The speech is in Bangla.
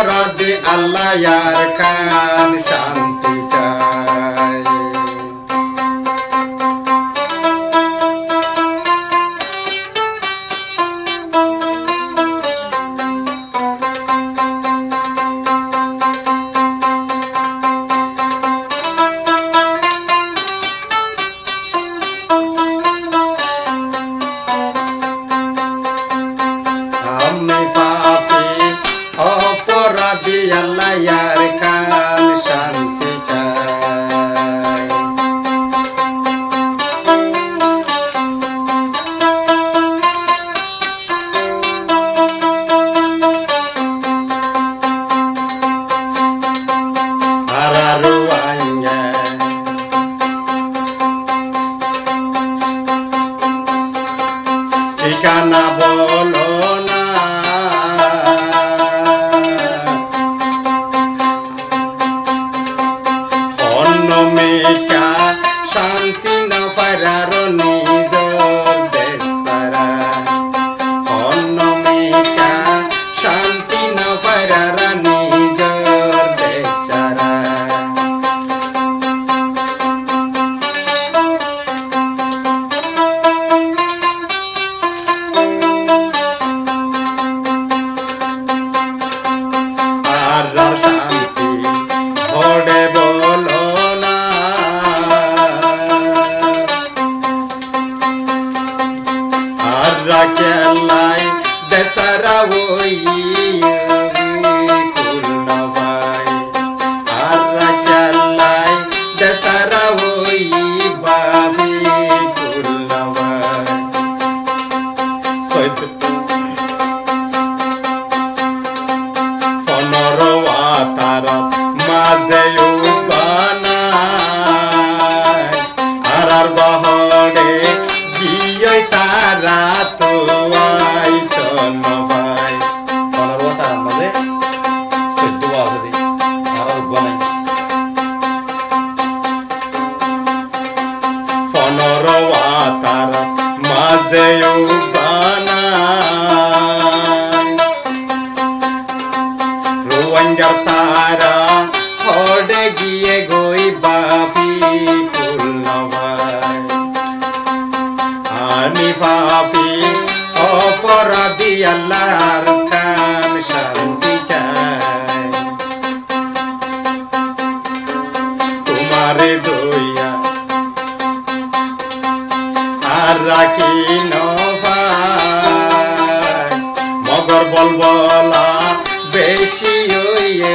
অপরাধী আল্লাহ ইয়ার খান শান্তি চাই। আল্লাহ ইয়ার খান শান্তি চাই। আরারু আইয়া ঠিকানা বলো না, অন্যমিকা শান্তি না পারার নিজর দেশ সারা, অন্যমিকা শান্তি না পারার নিজর দেশ সারা। আর শান্তি ঘরে বলো না, আর রাখেলাই দেশারা ওই খুলন ভাই, আর রাখেলাই দেশারা ওই ভাবি খুলন ভাই। পনেরো তার মাঝে আর বহরে গিয়ে তারা তো আইতন ভাই। 15 তার মাঝে 14 আছে দি আর নাই। 15 তার মাঝে রোয়াঙ্গার তারা হড়ে গিয়ে গই বাপি খুলন ভাই। আমি ভাবি অপরাধী আল্লাহর খান শান্তি চাই। তোমারে দইয়া আর রাখি ভাই, মগর বলবলা বেশি হইয়ে